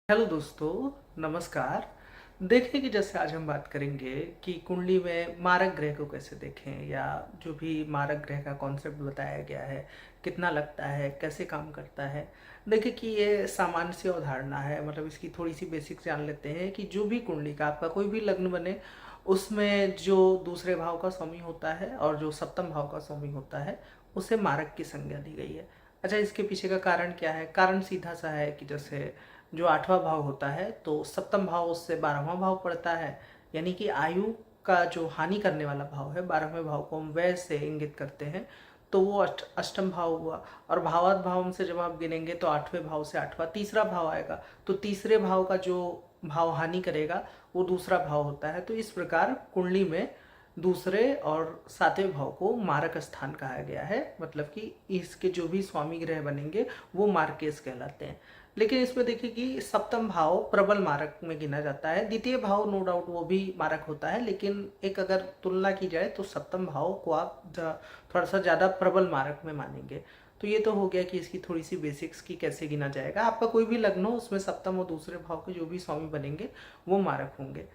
Hello दोस्तों, नमस्कार। देखिए कि जैसे आज हम बात करेंगे कि कुंडली में मारक ग्रह को कैसे देखें, या जो भी मारक ग्रह का कॉन्सेप्ट बताया गया है, कितना लगता है, कैसे काम करता है। देखिए कि ये सामान्य सी अवधारणा है, मतलब इसकी थोड़ी सी बेसिक जान लेते हैं कि जो भी कुंडली का आपका कोई भी लग्न बने, उसमें जो दूसरे भाव का स्वामी होता है और जो सप्तम भाव का स्वामी होता है, उसे मारक की संज्ञा दी गई है। अच्छा, इसके पीछे का कारण क्या है? कारण सीधा सा है कि जैसे जो आठवां भाव होता है तो सप्तम भाव उससे 12वां भाव पड़ता है, यानी कि आयु का जो हानि करने वाला भाव है, 12वें भाव को हम व्यय से इंगित करते हैं, तो वो अष्टम भाव हुआ। और भावात भाव से जब आप गिनेंगे तो आठवें भाव से आठवां तीसरा भाव आएगा, तो तीसरे भाव का जो भाव हानि करेगा वो दूसरा भाव होता है। तो इस प्रकार कुंडली में दूसरे और सातवें भाव को मारक स्थान कहा गया है, मतलब कि इसके जो भी स्वामी ग्रह बनेंगे वो मार्केस कहलाते हैं। लेकिन इसमें देखिए कि सप्तम भाव प्रबल मारक में गिना जाता है। द्वितीय भाव नो डाउट वो भी मारक होता है, लेकिन एक अगर तुलना की जाए तो सप्तम भाव को आप थोड़ा सा ज़्यादा प्रबल मारक में मानेंगे। तो ये तो हो गया कि इसकी थोड़ी सी बेसिक्स की कैसे गिना जाएगा। आपका कोई भी लग्न हो, उसमें सप्तम और दूसरे भाव के जो भी स्वामी बनेंगे वो मारक होंगे।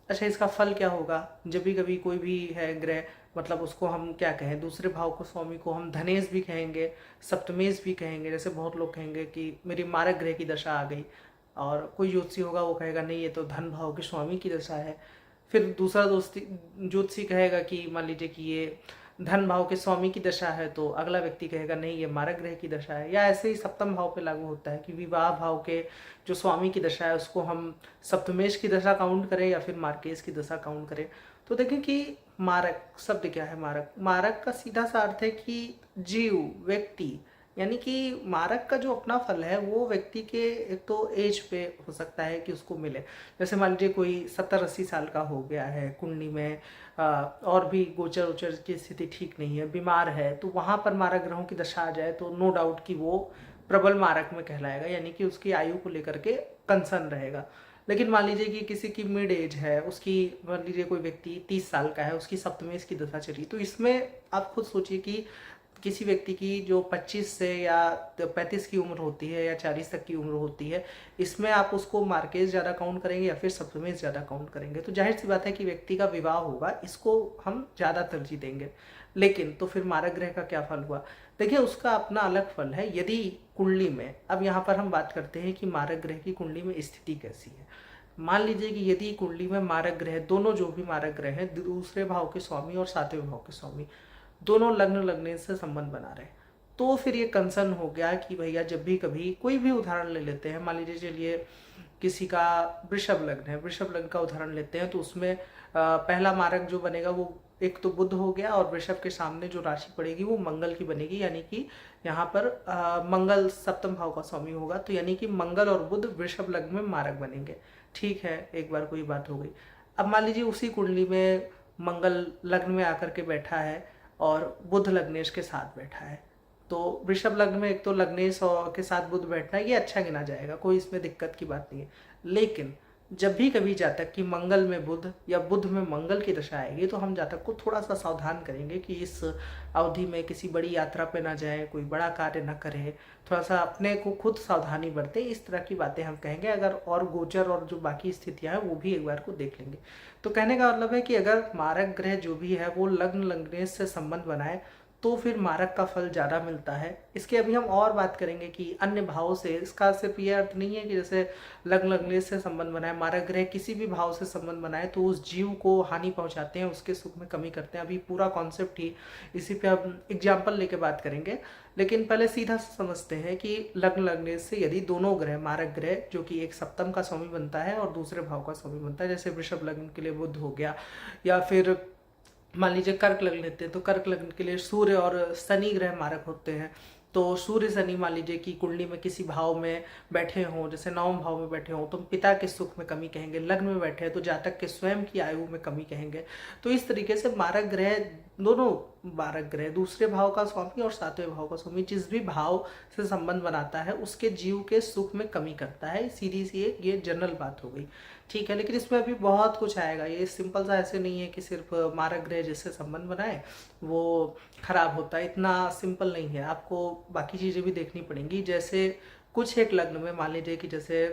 अच्छा, इसका फल क्या होगा? जब भी कभी कोई भी है ग्रह, मतलब उसको हम क्या कहें, दूसरे भाव को स्वामी को हम धनेश भी कहेंगे, सप्तमेश भी कहेंगे। जैसे बहुत लोग कहेंगे कि मेरी मारक ग्रह की दशा आ गई, और कोई ज्योतिषी होगा वो कहेगा नहीं, ये तो धन भाव के स्वामी की दशा है। फिर दूसरा दोस्ती ज्योतिषी कहेगा कि मान लीजिए कि ये धन भाव के स्वामी की दशा है, तो अगला व्यक्ति कहेगा नहीं, ये मारक ग्रह की दशा है। या ऐसे ही सप्तम भाव पे लागू होता है कि विवाह भाव के जो स्वामी की दशा है उसको हम सप्तमेश की दशा काउंट करें या फिर मार्केश की दशा काउंट करें। तो देखें कि मारक शब्द क्या है। मारक मारक का सीधा सा अर्थ है कि जीव, व्यक्ति, यानी कि मारक का जो अपना फल है वो व्यक्ति के एक तो एज पे हो सकता है कि उसको मिले। जैसे मान लीजिए कोई 70-80 साल का हो गया है, कुंडली में और भी गोचर उचर की स्थिति ठीक नहीं है, बीमार है, तो वहाँ पर मारक ग्रहों की दशा आ जाए तो नो डाउट कि वो प्रबल मारक में कहलाएगा, यानी कि उसकी आयु को लेकर के कंसर्न रहेगा। लेकिन मान लीजिए कि किसी की मिड एज है, उसकी मान लीजिए कोई व्यक्ति 30 साल का है, उसकी सप्तमेश की दशा चली, तो इसमें आप खुद सोचिए कि किसी व्यक्ति की जो 25 से या 35 की उम्र होती है या 40 तक की उम्र होती है, इसमें आप उसको मार्केज ज़्यादा काउंट करेंगे या फिर सप्तमेश ज़्यादा काउंट करेंगे? तो जाहिर सी बात है कि व्यक्ति का विवाह होगा, इसको हम ज़्यादा तरजीह देंगे। लेकिन तो फिर मारक ग्रह का क्या फल हुआ? देखिए, उसका अपना अलग फल है। यदि कुंडली में, अब यहाँ पर हम बात करते हैं कि मारक ग्रह की कुंडली में स्थिति कैसी है। मान लीजिए कि यदि कुंडली में मारक ग्रह, दोनों जो भी मारक ग्रह हैं, दूसरे भाव के स्वामी और सातवें भाव के स्वामी, दोनों लग्न लगने से संबंध बना रहे, तो फिर ये कंसर्न हो गया कि भैया जब भी कभी कोई भी उदाहरण ले लेते हैं, मान लीजिए चलिए किसी का वृषभ लग्न है, वृषभ लग्न का उदाहरण लेते हैं, तो उसमें पहला मारक जो बनेगा वो एक तो बुध हो गया, और वृषभ के सामने जो राशि पड़ेगी वो मंगल की बनेगी, यानी कि यहाँ पर मंगल सप्तम भाव का स्वामी होगा, तो यानी कि मंगल और बुध वृषभ लग्न में मारक बनेंगे। ठीक है, एक बार कोई बात हो गई। अब मान लीजिए उसी कुंडली में मंगल लग्न में आकर के बैठा है और बुध लग्नेश के साथ बैठा है, तो वृषभ लग्न में एक तो लग्नेश और के साथ बुध बैठना, ये अच्छा गिना जाएगा, कोई इसमें दिक्कत की बात नहीं है। लेकिन जब भी कभी जातक की मंगल में बुध या बुध में मंगल की दशा आएगी, तो हम जातक को थोड़ा सा सावधान करेंगे कि इस अवधि में किसी बड़ी यात्रा पे ना जाए, कोई बड़ा कार्य ना करे, थोड़ा सा अपने को खुद सावधानी बरते। इस तरह की बातें हम कहेंगे। अगर और गोचर और जो बाकी स्थितियां हैं वो भी एक बार को देख लेंगे। तो कहने का मतलब है कि अगर मारक ग्रह जो भी है वो लग्न लग्नेश से संबंध बनाए, तो फिर मारक का फल ज़्यादा मिलता है। इसके अभी हम और बात करेंगे कि अन्य भाव से, इसका सिर्फ ये अर्थ नहीं है कि जैसे लग्न लग्नेश से संबंध बनाए, मारक ग्रह किसी भी भाव से संबंध बनाए तो उस जीव को हानि पहुंचाते हैं, उसके सुख में कमी करते हैं। अभी पूरा कॉन्सेप्ट ही इसी पे हम एग्जाम्पल लेके बात करेंगे। लेकिन पहले सीधा समझते हैं कि लग्न लग्नेश से यदि दोनों ग्रह, मारक ग्रह जो कि एक सप्तम का स्वामी बनता है और दूसरे भाव का स्वामी बनता है, जैसे वृषभ लग्न के लिए बुध हो गया, या फिर मान लीजिए कर्क लग्न लेते हैं, तो कर्क लग्न के लिए सूर्य और शनि ग्रह मारक होते हैं। तो सूर्य शनि मान लीजिए कि कुंडली में किसी भाव में बैठे हों, जैसे नवम भाव में बैठे हों, तो पिता के सुख में कमी कहेंगे। लग्न में बैठे हैं तो जातक के स्वयं की आयु में कमी कहेंगे। तो इस तरीके से मारक ग्रह, दोनों मारक ग्रह, दूसरे भाव का स्वामी और सातवें भाव का स्वामी, जिस भी भाव से संबंध बनाता है उसके जीव के सुख में कमी करता है। सीधी सी एक ये जनरल बात हो गई। ठीक है, लेकिन इसमें अभी बहुत कुछ आएगा। ये सिंपल सा ऐसे नहीं है कि सिर्फ मारक ग्रह जिससे संबंध बनाए वो खराब होता है, इतना सिंपल नहीं है। आपको बाकी चीज़ें भी देखनी पड़ेंगी। जैसे कुछ एक लग्न में मान लीजिए कि जैसे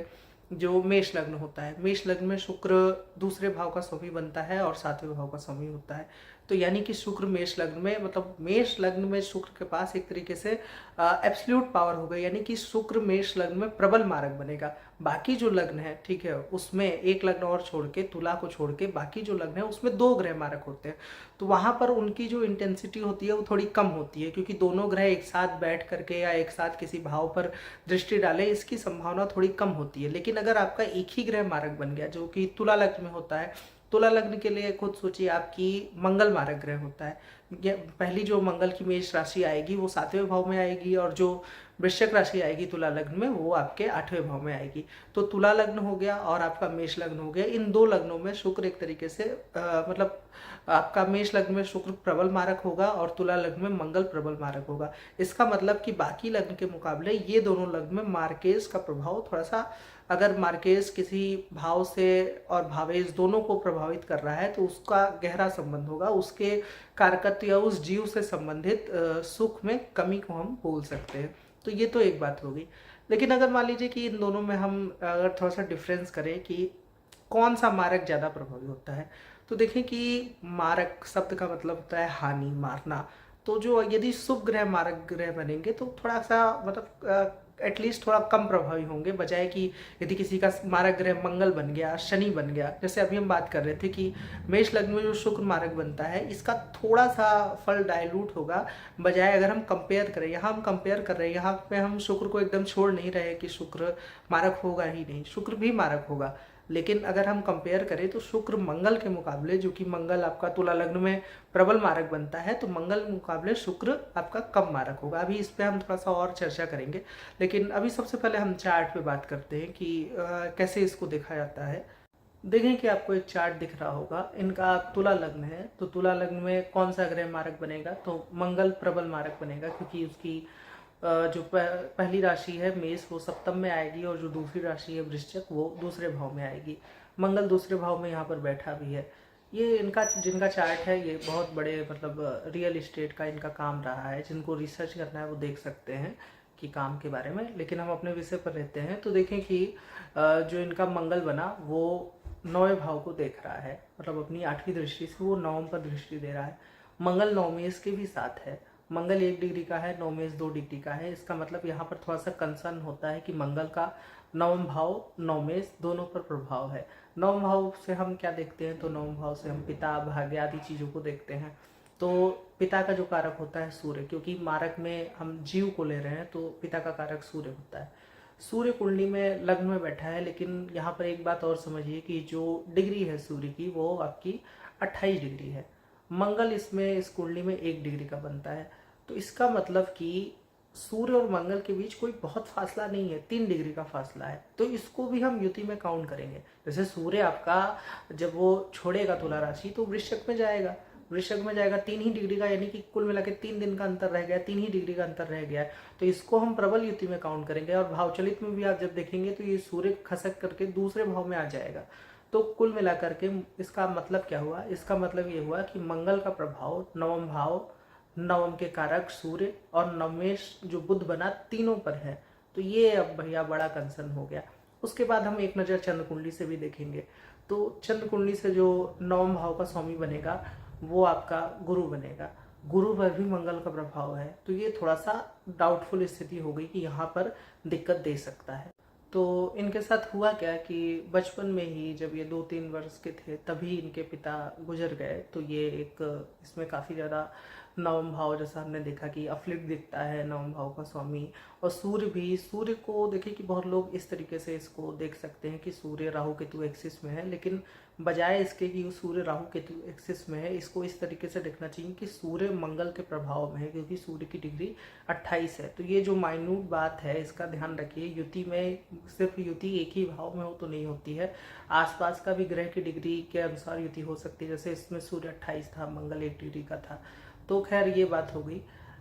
जो मेष लग्न होता है, मेष लग्न में शुक्र दूसरे भाव का स्वामी बनता है और सातवें भाव का स्वामी होता है। तो यानी कि शुक्र मेष लग्न में, मतलब मेष लग्न में शुक्र के पास एक तरीके से एब्सोल्यूट पावर हो गई, यानी कि शुक्र मेष लग्न में प्रबल मारक बनेगा। बाकी जो लग्न है, ठीक है, उसमें एक लग्न और छोड़ के, तुला को छोड़ के बाकी जो लग्न है उसमें दो ग्रह मारक होते हैं। तो वहाँ पर उनकी जो इंटेंसिटी होती है वो थोड़ी कम होती है, क्योंकि दोनों ग्रह एक साथ बैठ करके या एक साथ किसी भाव पर दृष्टि डाले, इसकी संभावना थोड़ी कम होती है। लेकिन अगर आपका एक ही ग्रह मारक बन गया, जो कि तुला लग्न में होता है, तुला लग्न के लिए खुद सोचिए, आपकी मंगल मारक ग्रह होता है। पहली जो मंगल की मेष राशि आएगी वो सातवें भाव में आएगी, और जो वृश्चिक राशि आएगी तुला लग्न में वो आपके आठवें भाव में आएगी। तो तुला लग्न हो गया और आपका मेष लग्न हो गया, इन दो लग्नों में शुक्र एक तरीके से मतलब आपका मेष लग्न में शुक्र प्रबल मारक होगा और तुला लग्न में मंगल प्रबल मारक होगा। इसका मतलब कि बाकी लग्न के मुकाबले ये दोनों लग्न में मार्केस का प्रभाव थोड़ा सा, अगर मार्केस किसी भाव से और भावेश दोनों को प्रभावित कर रहा है तो उसका गहरा संबंध होगा, उसके कारकत्व या उस जीव से संबंधित सुख में कमी को हम बोल सकते हैं। तो ये तो एक बात होगी। लेकिन अगर मान लीजिए कि इन दोनों में हम अगर थोड़ा सा डिफरेंस करें कि कौन सा मारक ज़्यादा प्रभावी होता है, तो देखें कि मारक शब्द का मतलब होता है हानि, मारना। तो जो यदि शुभ ग्रह मारक ग्रह बनेंगे तो थोड़ा सा मतलब एटलीस्ट थोड़ा कम प्रभावी होंगे, बजाय कि यदि किसी का मारक ग्रह मंगल बन गया, शनि बन गया। जैसे अभी हम बात कर रहे थे कि मेष लग्न में जो शुक्र मारक बनता है इसका थोड़ा सा फल डाइल्यूट होगा, बजाय अगर हम कंपेयर करें, यहाँ हम कंपेयर कर रहे हैं, यहाँ पे हम शुक्र को एकदम छोड़ नहीं रहे कि शुक्र मारक होगा ही नहीं, शुक्र भी मारक होगा। लेकिन अगर हम कंपेयर करें तो शुक्र मंगल के मुकाबले, जो कि मंगल आपका तुला लग्न में प्रबल मारक बनता है, तो मंगल के मुकाबले शुक्र आपका कम मारक होगा। अभी इस पे हम थोड़ा सा और चर्चा करेंगे, लेकिन अभी सबसे पहले हम चार्ट पे बात करते हैं कि कैसे इसको देखा जाता है। देखें कि आपको एक चार्ट दिख रहा होगा, इनका तुला लग्न है, तो तुला लग्न में कौन सा ग्रह मारक बनेगा, तो मंगल प्रबल मारक बनेगा, क्योंकि उसकी जो पहली राशि है मेष वो सप्तम में आएगी, और जो दूसरी राशि है वृश्चिक वो दूसरे भाव में आएगी। मंगल दूसरे भाव में यहाँ पर बैठा भी है। ये इनका जिनका चार्ट है ये बहुत बड़े मतलब रियल इस्टेट का इनका काम रहा है, जिनको रिसर्च करना है वो देख सकते हैं कि काम के बारे में। लेकिन हम अपने विषय पर रहते हैं, तो देखें कि जो इनका मंगल बना वो नौवें भाव को देख रहा है, मतलब अपनी आठवीं दृष्टि से वो नवम पर दृष्टि दे रहा है। मंगल नौमेश के भी साथ है, मंगल 1 डिग्री का है, नौमेश 2 डिग्री का है। इसका मतलब यहाँ पर थोड़ा सा कंसर्न होता है कि मंगल का नवम भाव नौमेश दोनों पर प्रभाव है। नवम भाव से हम क्या देखते हैं, तो नवम भाव से हम पिता, भाग्य आदि चीज़ों को देखते हैं। तो पिता का जो कारक होता है सूर्य, क्योंकि मारक में हम जीव को ले रहे हैं तो पिता का कारक सूर्य होता है। सूर्य कुंडली में लग्न में बैठा है, लेकिन यहाँ पर एक बात और समझिए कि जो डिग्री है सूर्य की वो आपकी 28 डिग्री है। मंगल इसमें इस कुंडली में 1 डिग्री का बनता है। तो इसका मतलब कि सूर्य और मंगल के बीच कोई बहुत फासला नहीं है, 3 डिग्री का फासला है। तो इसको भी हम युति में काउंट करेंगे। जैसे सूर्य आपका जब वो छोड़ेगा तुला राशि तो वृश्चिक में जाएगा, वृश्चिक में जाएगा 3 ही डिग्री का, यानी कि कुल मिला के 3 दिन का अंतर रह गया, 3 ही डिग्री का अंतर रह गया है। तो इसको हम प्रबल युति में काउंट करेंगे। और भावचलित में भी आप जब देखेंगे तो ये सूर्य खसक करके दूसरे भाव में आ जाएगा। तो कुल मिला करके इसका मतलब क्या हुआ, इसका मतलब ये हुआ कि मंगल का प्रभाव नवम भाव, नवम के कारक सूर्य और नवमेश जो बुध बना, तीनों पर है। तो ये अब भैया बड़ा कंसर्न हो गया। उसके बाद हम एक नज़र चंद्र कुंडली से भी देखेंगे। तो चंद्र कुंडली से जो नवम भाव का स्वामी बनेगा वो आपका गुरु बनेगा, गुरु पर भी मंगल का प्रभाव है। तो ये थोड़ा सा डाउटफुल स्थिति हो गई कि यहाँ पर दिक्कत दे सकता है। तो इनके साथ हुआ क्या कि बचपन में ही जब ये 2-3 वर्ष के थे तभी इनके पिता गुजर गए। तो ये एक इसमें काफ़ी ज़्यादा नवम भाव, जैसा हमने देखा कि अफ्लिट दिखता है नवम भाव का स्वामी। और सूर्य भी, सूर्य को देखिए कि बहुत लोग इस तरीके से इसको देख सकते हैं कि सूर्य राहु केतु एक्सिस में है, लेकिन बजाय इसके कि सूर्य राहु केतु एक्सिस में है, इसको इस तरीके से देखना चाहिए कि सूर्य मंगल के प्रभाव में है, क्योंकि सूर्य की डिग्री 28 है। तो ये जो माइन्यूट बात है इसका ध्यान रखिए। युति में सिर्फ युति एक ही भाव में हो तो नहीं होती है, आसपास का भी ग्रह की डिग्री के अनुसार युति हो सकती है। जैसे इसमें सूर्य 28 था, मंगल 1 डिग्री का था। तो खैर ये बात हो गई।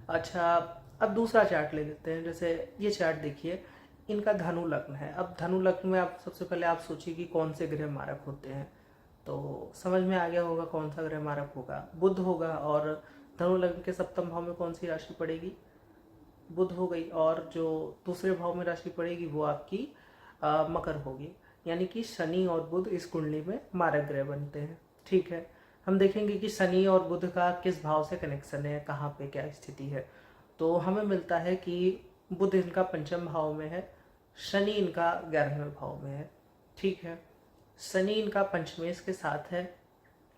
अच्छा, अब दूसरा चार्ट ले लेते हैं। जैसे ये चार्ट देखिए, इनका धनु लग्न है। अब धनु लग्न में आप सबसे पहले आप सोचिए कि कौन से ग्रह मारक होते हैं, तो समझ में आ गया होगा कौन सा ग्रह मारक होगा, बुध होगा। और धनु लग्न के सप्तम भाव में कौन सी राशि पड़ेगी, बुध हो गई। और जो दूसरे भाव में राशि पड़ेगी वो आपकी मकर होगी। यानी कि शनि और बुध इस कुंडली में मारक ग्रह बनते हैं। ठीक है, हम देखेंगे कि शनि और बुध का किस भाव से कनेक्शन है, कहाँ पे क्या स्थिति है। तो हमें मिलता है कि बुध इनका पंचम भाव में है, शनि इनका 11वें भाव में है। ठीक है, शनि इनका पंचमेश के साथ है,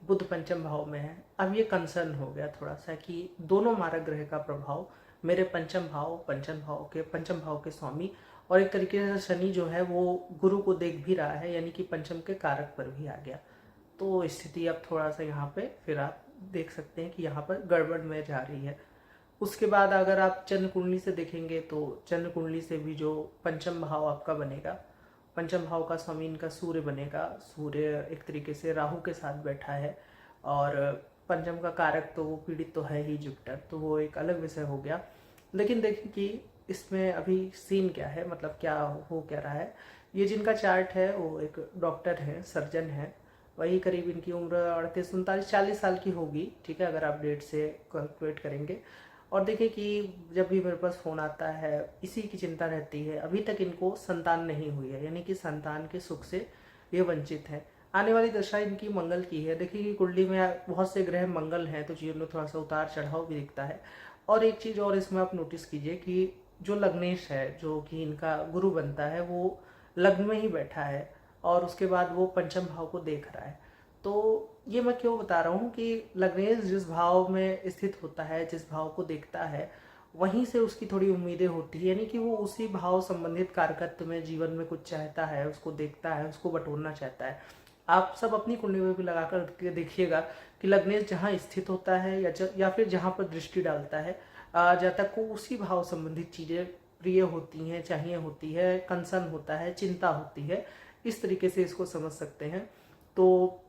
बुध पंचम भाव में है। अब ये कंसर्न हो गया थोड़ा सा कि दोनों मारक ग्रह का प्रभाव मेरे पंचम भाव के स्वामी, और एक तरीके से शनि जो है वो गुरु को देख भी रहा है, यानी कि पंचम के कारक पर भी आ गया। तो स्थिति अब थोड़ा सा यहाँ पे फिर आप देख सकते हैं कि यहाँ पर गड़बड़ में जा रही है। उसके बाद अगर आप चंद्र कुंडली से देखेंगे तो चंद्र कुंडली से भी जो पंचम भाव आपका बनेगा, पंचम भाव का स्वामी इनका सूर्य बनेगा। सूर्य एक तरीके से राहु के साथ बैठा है, और पंचम का कारक तो वो पीड़ित तो है ही, जुपिटर, तो वो एक अलग विषय हो गया। लेकिन देखिए कि इसमें अभी सीन क्या है, मतलब क्या हो क्या रहा है। ये जिनका चार्ट है वो एक डॉक्टर हैं, सर्जन हैं, वही करीब इनकी उम्र 38, 39, 40 साल की होगी। ठीक है, अगर आप डेट से कैलकुलेट करेंगे। और देखिए कि जब भी मेरे पास फ़ोन आता है इसी की चिंता रहती है। अभी तक इनको संतान नहीं हुई है, यानी कि संतान के सुख से ये वंचित है। आने वाली दशा इनकी मंगल की है। देखिए कि कुंडली में बहुत से ग्रह मंगल हैं, तो जीवन में थोड़ा सा उतार चढ़ाव भी दिखता है। और एक चीज़ और इसमें आप नोटिस कीजिए कि जो लग्नेश है, जो कि इनका गुरु बनता है, वो लग्न में ही बैठा है, और उसके बाद वो पंचम भाव को देख रहा है। तो ये मैं क्यों बता रहा हूँ कि लग्नेश जिस भाव में स्थित होता है, जिस भाव को देखता है, वहीं से उसकी थोड़ी उम्मीदें होती है, यानी कि वो उसी भाव संबंधित कारकत्व में जीवन में कुछ चाहता है, उसको देखता है, उसको बटोरना चाहता है। आप सब अपनी कुंडली में भी लगा कर देखिएगा कि लग्नेश जहाँ स्थित होता है या फिर जहाँ पर दृष्टि डालता है, जातक को उसी भाव संबंधित चीज़ें प्रिय होती हैं, चाहिए होती है, कंसर्न होता है, चिंता होती है। इस तरीके से इसको समझ सकते हैं। तो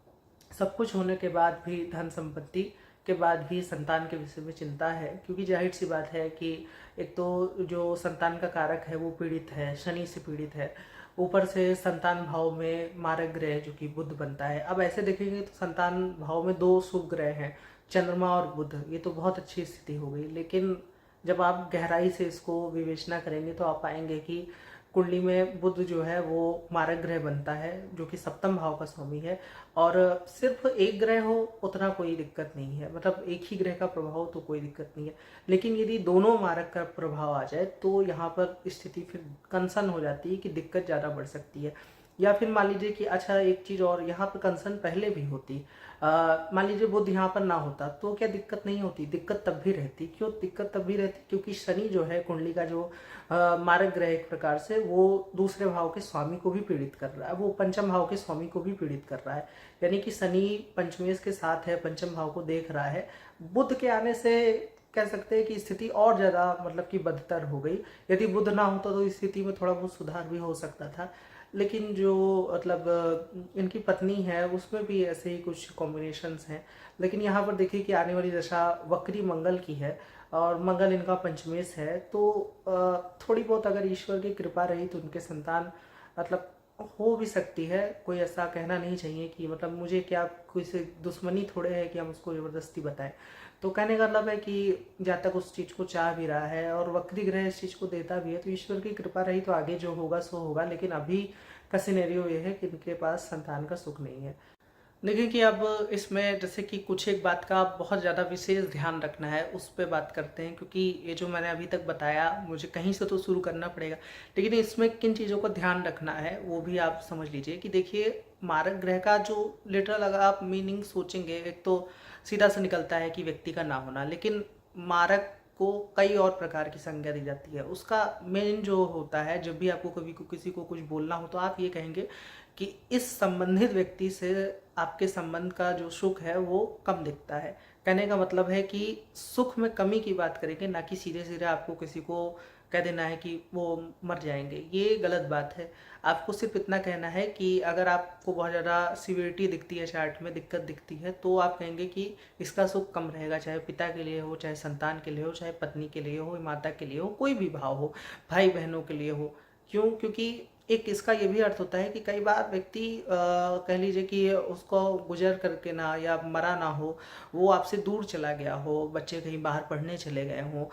सब कुछ होने के बाद भी, धन संपत्ति के बाद भी संतान के विषय में चिंता है, क्योंकि जाहिर सी बात है कि एक तो जो संतान का कारक है वो पीड़ित है, शनि से पीड़ित है। ऊपर से संतान भाव में मारक ग्रह जो कि बुध बनता है। अब ऐसे देखेंगे तो संतान भाव में दो शुभ ग्रह हैं, चंद्रमा और बुध, ये तो बहुत अच्छी स्थिति हो गई। लेकिन जब आप गहराई से इसको विवेचना करेंगे तो आप पाएंगे कि कुंडली में बुध जो है वो मारक ग्रह बनता है, जो कि सप्तम भाव का स्वामी है। और सिर्फ एक ग्रह हो उतना कोई दिक्कत नहीं है, मतलब एक ही ग्रह का प्रभाव तो कोई दिक्कत नहीं है। लेकिन यदि दोनों मारक का प्रभाव आ जाए तो यहाँ पर स्थिति फिर कंसर्न हो जाती है कि दिक्कत ज़्यादा बढ़ सकती है। या फिर मान लीजिए कि अच्छा, एक चीज़ और, यहाँ पर कंसर्न पहले भी होती, मान लीजिए बुध यहाँ पर ना होता तो क्या दिक्कत नहीं होती? दिक्कत तब भी रहती। क्यों दिक्कत तब भी रहती? क्योंकि शनि जो है कुंडली का जो मारक ग्रह, एक प्रकार से वो दूसरे भाव के स्वामी को भी पीड़ित कर रहा है, वो पंचम भाव के स्वामी को भी पीड़ित कर रहा है। यानी कि शनि पंचमेश के साथ है, पंचम भाव को देख रहा है। बुध के आने से कह सकते हैं कि स्थिति और ज़्यादा मतलब कि बदतर हो गई। यदि बुध ना होता तो स्थिति में थोड़ा बहुत सुधार भी हो सकता था। लेकिन जो मतलब इनकी पत्नी है उसमें भी ऐसे ही कुछ कॉम्बिनेशंस हैं। लेकिन यहाँ पर देखिए कि आने वाली दशा वक्री मंगल की है, और मंगल इनका पंचमेश है। तो थोड़ी बहुत अगर ईश्वर की कृपा रही तो उनके संतान मतलब हो भी सकती है। कोई ऐसा कहना नहीं चाहिए कि मतलब मुझे क्या, कोई से दुश्मनी थोड़े है कि हम उसको ज़बरदस्ती बताएं। तो कहने का मतलब है कि जब तक उस चीज़ को चाह भी रहा है और वक्री ग्रह इस चीज़ को देता भी है, तो ईश्वर की कृपा रही तो आगे जो होगा सो होगा। लेकिन अभी का सिनेरियो ये है कि इनके पास संतान का सुख नहीं है। देखिए कि अब इसमें जैसे कि कुछ एक बात का बहुत ज़्यादा विशेष ध्यान रखना है, उस पे बात करते हैं। क्योंकि ये जो मैंने अभी तक बताया, मुझे कहीं से तो शुरू करना पड़ेगा। लेकिन इसमें किन चीज़ों का ध्यान रखना है वो भी आप समझ लीजिए। कि देखिए, मारक ग्रह का जो लिटरल अगर आप मीनिंग सोचेंगे, एक तो सीधा सा निकलता है कि व्यक्ति का ना होना। लेकिन मारक को कई और प्रकार की संज्ञा दी जाती है। उसका मेन जो होता है, जब भी आपको कभी को किसी को कुछ बोलना हो तो आप ये कहेंगे कि इस संबंधित व्यक्ति से आपके संबंध का जो सुख है वो कम दिखता है। कहने का मतलब है कि सुख में कमी की बात करेंगे, ना कि सीधे सीधे आपको किसी को कह देना है कि वो मर जाएंगे। ये गलत बात है। आपको सिर्फ इतना कहना है कि अगर आपको बहुत ज़्यादा सिवियरिटी दिखती है, चार्ट में दिक्कत दिखती है, तो आप कहेंगे कि इसका सुख कम रहेगा, चाहे पिता के लिए हो, चाहे संतान के लिए हो, चाहे पत्नी के लिए हो, माता के लिए हो, कोई भी भाव हो, भाई बहनों के लिए हो। क्यों? क्योंकि एक इसका ये भी अर्थ होता है कि कई बार व्यक्ति कह लीजिए कि उसको गुजर करके ना या मरा ना हो, वो आपसे दूर चला गया हो, बच्चे कहीं बाहर पढ़ने चले गए हों,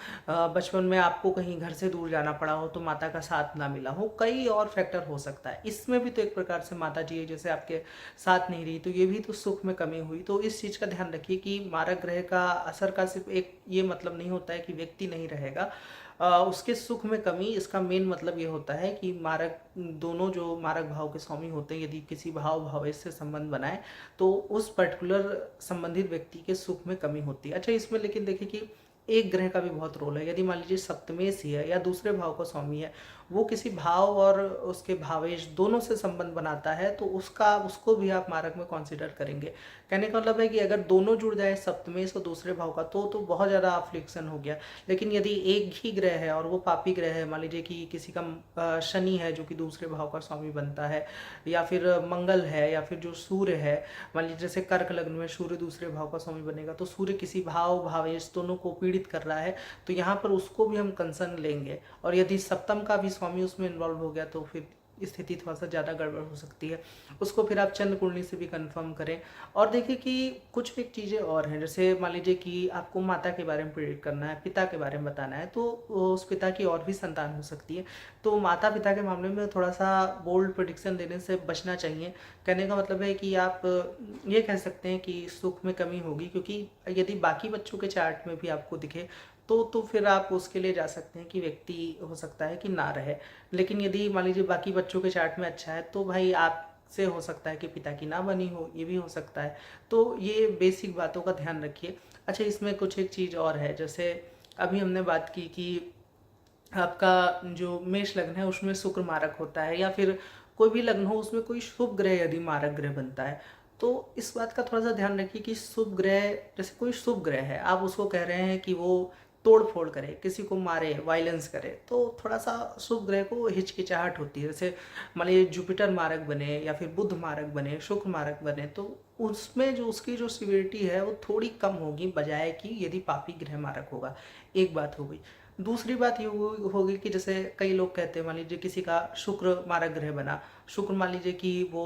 बचपन में आपको कहीं घर से दूर जाना पड़ा हो तो माता का साथ ना मिला हो, कई और फैक्टर हो सकता है। इसमें भी तो एक प्रकार से माता जी जैसे आपके साथ नहीं रही तो ये भी तो सुख में कमी हुई। तो इस चीज़ का ध्यान रखिए कि मारक ग्रह का असर का सिर्फ एक ये मतलब नहीं होता है कि व्यक्ति नहीं रहेगा, उसके सुख में कमी। इसका मेन मतलब ये होता है कि मारक दोनों जो मारक भाव के स्वामी होते हैं यदि किसी भाव भावेश से संबंध बनाए तो उस पर्टिकुलर संबंधित व्यक्ति के सुख में कमी होती है। अच्छा, इसमें लेकिन देखिए कि एक ग्रह का भी बहुत रोल है। यदि मान लीजिए सप्तमेश ही है या दूसरे भाव का स्वामी है, वो किसी भाव और उसके भावेश दोनों से संबंध बनाता है तो उसको भी आप मारक में कंसीडर करेंगे। कहने का मतलब है कि अगर दोनों जुड़ जाए सप्तमेश और दूसरे भाव का तो बहुत ज़्यादा अफ्लिक्शन हो गया। लेकिन यदि एक ही ग्रह है और वो पापी ग्रह है, मान लीजिए कि किसी का शनि है जो कि दूसरे भाव का स्वामी बनता है, या फिर मंगल है, या फिर जो सूर्य है, मान लीजिए जैसे कर्क लग्न में सूर्य दूसरे भाव का स्वामी बनेगा तो सूर्य किसी भाव भावेश दोनों को पीड़ित कर रहा है तो यहाँ पर उसको भी हम कंसर्न लेंगे। और यदि सप्तम का भी स्वामी उसमें इन्वॉल्व हो गया तो फिर स्थिति थोड़ा सा ज़्यादा गड़बड़ हो सकती है। उसको फिर आप चंद्र कुंडली से भी कंफर्म करें। और देखिए कि कुछ एक चीज़ें और हैं, जैसे मान लीजिए कि आपको माता के बारे में प्रेडिक्ट करना है, पिता के बारे में बताना है, तो उस पिता की और भी संतान हो सकती है। तो माता पिता के मामले में थोड़ा सा बोल्ड प्रेडिक्शन देने से बचना चाहिए। कहने का मतलब है कि आप ये कह सकते हैं कि सुख में कमी होगी, क्योंकि यदि बाकी बच्चों के चार्ट में भी आपको दिखे तो फिर आप उसके लिए जा सकते हैं कि व्यक्ति हो सकता है कि ना रहे। लेकिन यदि मान लीजिए बाकी बच्चों के चार्ट में अच्छा है तो भाई आप से हो सकता है कि पिता की ना बनी हो, ये भी हो सकता है। तो ये बेसिक बातों का ध्यान रखिए। अच्छा, इसमें कुछ एक चीज़ और है, जैसे अभी हमने बात की कि आपका जो मेष लग्न है उसमें शुक्र मारक होता है, या फिर कोई भी लग्न हो उसमें कोई शुभ ग्रह यदि मारक ग्रह बनता है तो इस बात का थोड़ा सा ध्यान रखिए कि शुभ ग्रह, जैसे कोई शुभ ग्रह है, आप उसको कह रहे हैं कि वो तोड़ फोड़ करे, किसी को मारे, वायलेंस करे, तो थोड़ा सा शुभ ग्रह को हिचकिचाहट होती है। जैसे मान लीजिए जुपिटर मारक बने या फिर बुध मारक बने, शुक्र मारक बने, तो उसमें जो उसकी जो सिवियरिटी है वो थोड़ी कम होगी बजाय कि यदि पापी ग्रह मारक होगा। एक बात हो गई। दूसरी बात ये होगी कि जैसे कई लोग कहते हैं, मान लीजिए किसी का शुक्र मारक ग्रह बना, शुक्र मान लीजिए कि वो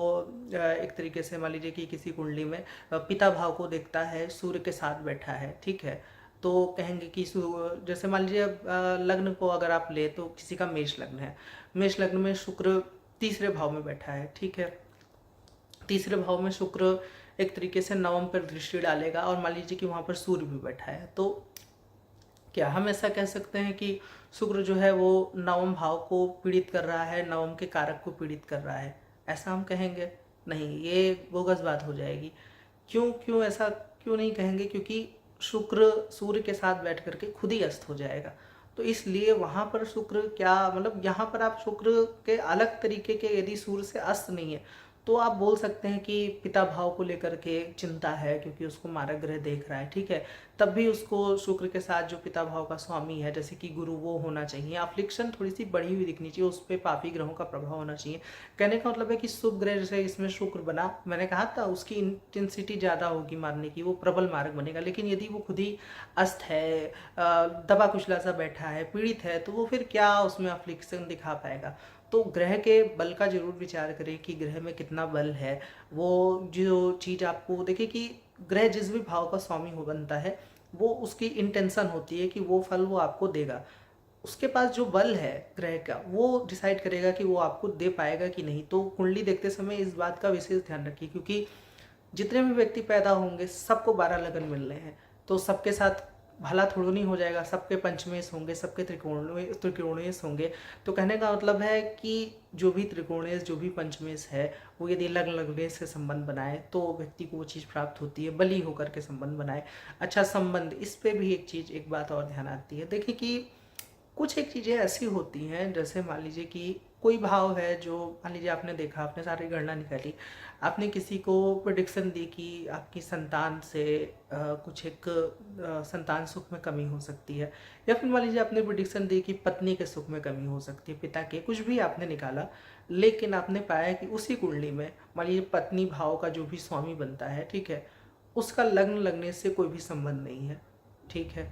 एक तरीके से मान लीजिए कि किसी कुंडली में पिता भाव को देखता है, सूर्य के साथ बैठा है, ठीक है, तो कहेंगे कि जैसे मान लीजिए लग्न को अगर आप ले तो किसी का मेष लग्न है, मेष लग्न में शुक्र तीसरे भाव में बैठा है, ठीक है, तीसरे भाव में शुक्र एक तरीके से नवम पर दृष्टि डालेगा और मान लीजिए कि वहाँ पर सूर्य भी बैठा है, तो क्या हम ऐसा कह सकते हैं कि शुक्र जो है वो नवम भाव को पीड़ित कर रहा है, नवम के कारक को पीड़ित कर रहा है, ऐसा हम कहेंगे? नहीं, ये बोगस बात हो जाएगी। क्यों क्यों ऐसा क्यों नहीं कहेंगे? क्योंकि शुक्र सूर्य के साथ बैठ करके खुद ही अस्त हो जाएगा, तो इसलिए वहाँ पर शुक्र क्या मतलब, यहाँ पर आप शुक्र के अलग तरीके के यदि सूर्य से अस्त नहीं है तो आप बोल सकते हैं कि पिता भाव को लेकर के चिंता है क्योंकि उसको मारक ग्रह देख रहा है, ठीक है, तब भी उसको शुक्र के साथ जो पिता भाव का स्वामी है जैसे कि गुरु वो होना चाहिए, अफ्लिक्शन थोड़ी सी बढ़ी हुई दिखनी चाहिए, उस पर पापी ग्रहों का प्रभाव होना चाहिए। कहने का मतलब है कि शुभ ग्रह जैसे इसमें शुक्र बना, मैंने कहा था उसकी इंटेंसिटी ज़्यादा होगी मारने की, वो प्रबल मारक बनेगा। लेकिन यदि वो खुद ही अस्त है, दबा कुचला सा बैठा है, पीड़ित है, तो वो फिर क्या उसमें अफ्लिक्शन दिखा पाएगा? तो ग्रह के बल का जरूर विचार करें कि ग्रह में कितना बल है। वो जो चीज़ आपको देखिए कि ग्रह जिस भी भाव का स्वामी हो बनता है वो उसकी इंटेंशन होती है कि वो फल वो आपको देगा। उसके पास जो बल है ग्रह का वो डिसाइड करेगा कि वो आपको दे पाएगा कि नहीं। तो कुंडली देखते समय इस बात का विशेष ध्यान रखिए, क्योंकि जितने भी व्यक्ति पैदा होंगे सबको 12 लगन मिल रहे हैं, तो सबके साथ भला थोड़ा नहीं हो जाएगा, सबके पंचमेश होंगे, सबके त्रिकोणेश होंगे। तो कहने का मतलब है कि जो भी त्रिकोणेश जो भी पंचमेश है वो यदि लग्न लग्नेश से संबंध बनाए तो व्यक्ति को वो चीज़ प्राप्त होती है, बली होकर के संबंध बनाए। अच्छा, संबंध, इस पे भी एक बात और ध्यान आती है। देखिए कि कुछ एक चीज़ें ऐसी होती हैं, जैसे मान लीजिए कि कोई भाव है जो मान लीजिए आपने देखा, आपने सारी गणना निकाली, आपने किसी को प्रेडिक्शन दी कि आपकी संतान से कुछ एक संतान सुख में कमी हो सकती है, या फिर मान लीजिए आपने प्रेडिक्शन दी कि पत्नी के सुख में कमी हो सकती है, पिता के, कुछ भी आपने निकाला, लेकिन आपने पाया कि उसी कुंडली में मान लीजिए पत्नी भाव का जो भी स्वामी बनता है, ठीक है, उसका लग्न लगने से कोई भी संबंध नहीं है, ठीक है,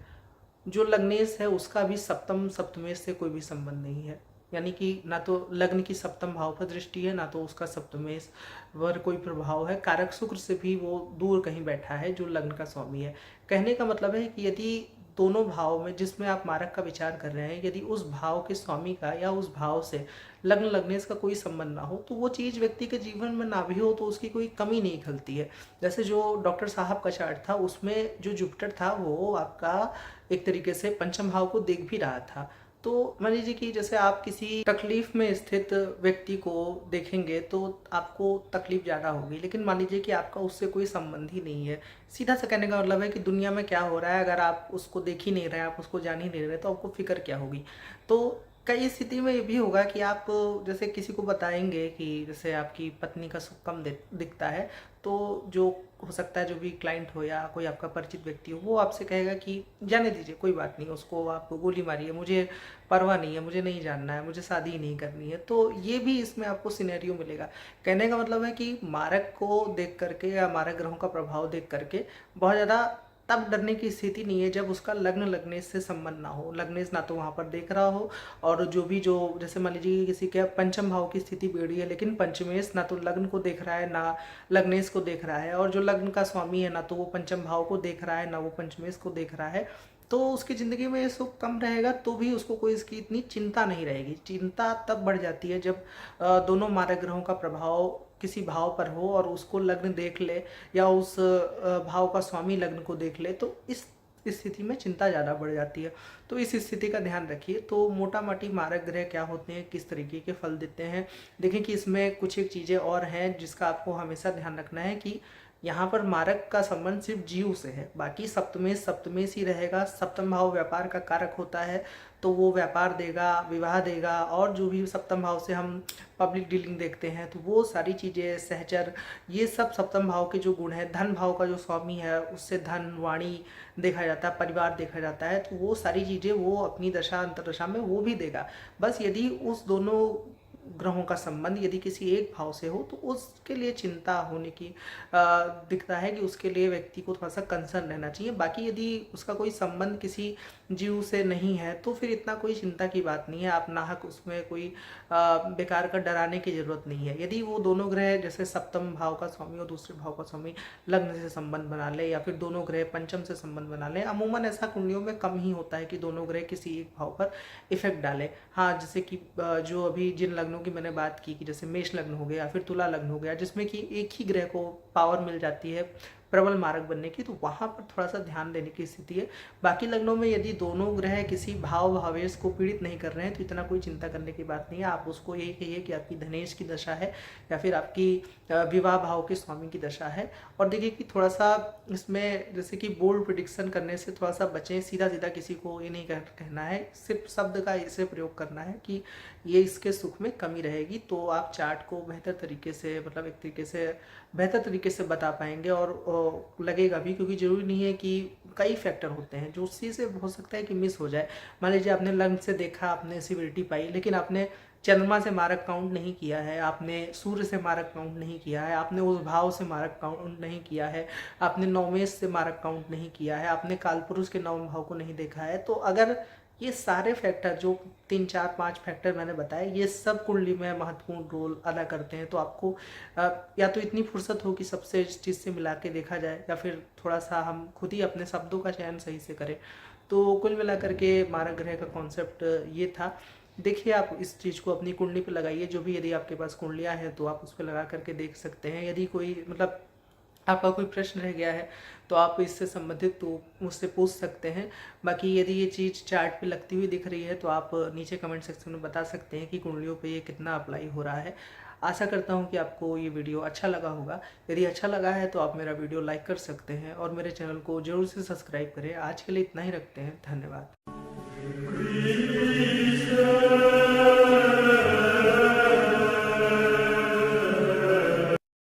जो लग्नेश है उसका भी सप्तमेश से कोई भी संबंध नहीं है, यानी कि ना तो लग्न की सप्तम भाव पर दृष्टि है, ना तो उसका सप्तमेश वर कोई प्रभाव है। कारक शुक्र से भी वो दूर कहीं बैठा है जो लग्न का स्वामी है। कहने का मतलब है कि यदि दोनों भाव में जिसमें आप मारक का विचार कर रहे हैं, यदि उस भाव के स्वामी का या उस भाव से लग्न लगनेश का कोई संबंध ना हो, तो वो चीज़ व्यक्ति के जीवन में ना भी हो तो उसकी कोई कमी नहीं खलती है। जैसे जो डॉक्टर साहब का चार्ट था उसमें जो जुपिटर था वो आपका एक तरीके से पंचम भाव को देख भी रहा था। तो मान लीजिए कि जैसे आप किसी तकलीफ में स्थित व्यक्ति को देखेंगे तो आपको तकलीफ ज़्यादा होगी, लेकिन मान लीजिए कि आपका उससे कोई संबंध ही नहीं है। सीधा सा कहने का मतलब है कि दुनिया में क्या हो रहा है, अगर आप उसको देख ही नहीं रहे, आप उसको जान ही नहीं रहे, तो आपको फिक्र क्या होगी। तो कई स्थिति में ये भी होगा कि आप जैसे किसी को बताएंगे कि जैसे आपकी पत्नी का सुख कम दिखता है, तो जो हो सकता है जो भी क्लाइंट हो या कोई आपका परिचित व्यक्ति हो वो आपसे कहेगा कि जाने दीजिए, कोई बात नहीं, उसको आप गोली मारिए, मुझे परवाह नहीं है, मुझे नहीं जानना है, मुझे शादी ही नहीं करनी है। तो ये भी इसमें आपको सिनेरियो मिलेगा। कहने का मतलब है कि मारक को देख करके या मारक ग्रहों का प्रभाव देख करके बहुत ज़्यादा तब डरने की स्थिति नहीं है जब उसका लग्न लगने से संबंध ना हो, लग्नेश ना तो वहाँ पर देख रहा हो, और जो भी जो जैसे मान लीजिए किसी के पंचम भाव की स्थिति बिगड़ी है लेकिन पंचमेश ना तो लग्न को देख रहा है ना लग्नेश को देख रहा है, और जो लग्न का स्वामी है ना तो वो पंचम भाव को देख रहा है ना वो पंचमेश को देख रहा है, तो उसकी ज़िंदगी में सुख कम रहेगा तो भी उसको कोई इसकी इतनी चिंता नहीं रहेगी। चिंता तब बढ़ जाती है जब दोनों मारक ग्रहों का प्रभाव किसी भाव पर हो और उसको लग्न देख ले या उस भाव का स्वामी लग्न को देख ले, तो इस स्थिति में चिंता ज़्यादा बढ़ जाती है। तो इस स्थिति का ध्यान रखिए। तो मोटा मोटी मारक ग्रह क्या होते हैं, किस तरीके के फल देते हैं, देखें कि इसमें कुछ एक चीज़ें और हैं जिसका आपको हमेशा ध्यान रखना है कि यहाँ पर मारक का संबंध सिर्फ जीव से है, बाकी सप्तमेश सप्तमेश ही रहेगा। सप्तम भाव व्यापार का कारक होता है, तो वो व्यापार देगा, विवाह देगा, और जो भी सप्तम भाव से हम पब्लिक डीलिंग देखते हैं तो वो सारी चीज़ें, सहचर, ये सब सप्तम भाव के जो गुण हैं। धन भाव का जो स्वामी है उससे धन वाणी देखा जाता है, परिवार देखा जाता है, तो वो सारी चीज़ें वो अपनी दशा अंतर्दशा में वो भी देगा। बस यदि उस दोनों ग्रहों का संबंध यदि किसी एक भाव से हो तो उसके लिए चिंता होने की दिखता है कि उसके लिए व्यक्ति को थोड़ा सा कंसर्न रहना चाहिए। बाकी यदि उसका कोई संबंध किसी जीव से नहीं है तो फिर इतना कोई चिंता की बात नहीं है। आप नाहक उसमें कोई बेकार का डराने की जरूरत नहीं है। यदि वो दोनों ग्रह जैसे सप्तम भाव का स्वामी और दूसरे भाव का स्वामी लग्न से संबंध बना ले, या फिर दोनों ग्रह पंचम से संबंध बना ले, अमूमन ऐसा कुंडलियों में कम ही होता है कि दोनों ग्रह किसी एक भाव पर इफेक्ट डाले। हाँ, जैसे कि जो अभी जिन लग्नों की मैंने बात की कि जैसे मेष लग्न हो गया या फिर तुला लग्न हो गया जिसमें कि एक ही ग्रह को पावर मिल जाती है प्रबल मारक बनने की, तो वहाँ पर थोड़ा सा ध्यान देने की स्थिति है। बाकी लग्नों में यदि दोनों ग्रह किसी भाव भावेश को पीड़ित नहीं कर रहे हैं तो इतना कोई चिंता करने की बात नहीं है। आप उसको यही कहिए कि आपकी धनेश की दशा है या फिर आपकी विवाह भाव के स्वामी की दशा है। और देखिए कि थोड़ा सा इसमें जैसे कि बोल्ड प्रिडिक्शन करने से थोड़ा सा बचें। सीधा सीधा किसी को ये नहीं कहना है, सिर्फ शब्द का ऐसे प्रयोग करना है कि ये इसके सुख में कमी रहेगी, तो आप चार्ट को बेहतर तरीके से, मतलब एक तरीके से बेहतर तरीके से बता पाएंगे और लगेगा भी, क्योंकि ज़रूरी नहीं है कि कई फैक्टर होते हैं जो उसी से हो सकता है कि मिस हो जाए। मान लीजिए आपने लग्न से देखा, आपने सिविलिटी पाई, लेकिन आपने चंद्रमा से मारक काउंट नहीं किया है, आपने सूर्य से मारक काउंट नहीं किया है, आपने उस भाव से मारक काउंट नहीं किया है, आपने नवमेश से मारक काउंट नहीं किया है, आपने कालपुरुष के नवम भाव को नहीं देखा है, तो अगर ये सारे फैक्टर जो 3 4 5 फैक्टर मैंने बताए ये सब कुंडली में महत्वपूर्ण रोल अदा करते हैं, तो आपको या तो इतनी फुर्सत हो कि सबसे इस चीज़ से मिला के देखा जाए, या फिर थोड़ा सा हम खुद ही अपने शब्दों का चयन सही से करें। तो कुल मिलाकर के मारक ग्रह का कॉन्सेप्ट ये था। देखिए, आप इस चीज़ को अपनी कुंडली पे लगाइए, जो भी यदि आपके पास कुंडलियाँ हैं तो आप उस पर लगा करके देख सकते हैं। यदि कोई मतलब आपका कोई प्रश्न रह गया है तो आप इससे संबंधित तो मुझसे पूछ सकते हैं। बाकी यदि ये चीज़ चार्ट पे लगती हुई दिख रही है तो आप नीचे कमेंट सेक्शन में बता सकते हैं कि कुंडलियों पे ये कितना अप्लाई हो रहा है। आशा करता हूँ कि आपको ये वीडियो अच्छा लगा होगा। यदि अच्छा लगा है तो आप मेरा वीडियो लाइक कर सकते हैं और मेरे चैनल को ज़रूर से सब्सक्राइब करें। आज के लिए इतना ही रखते हैं। धन्यवाद।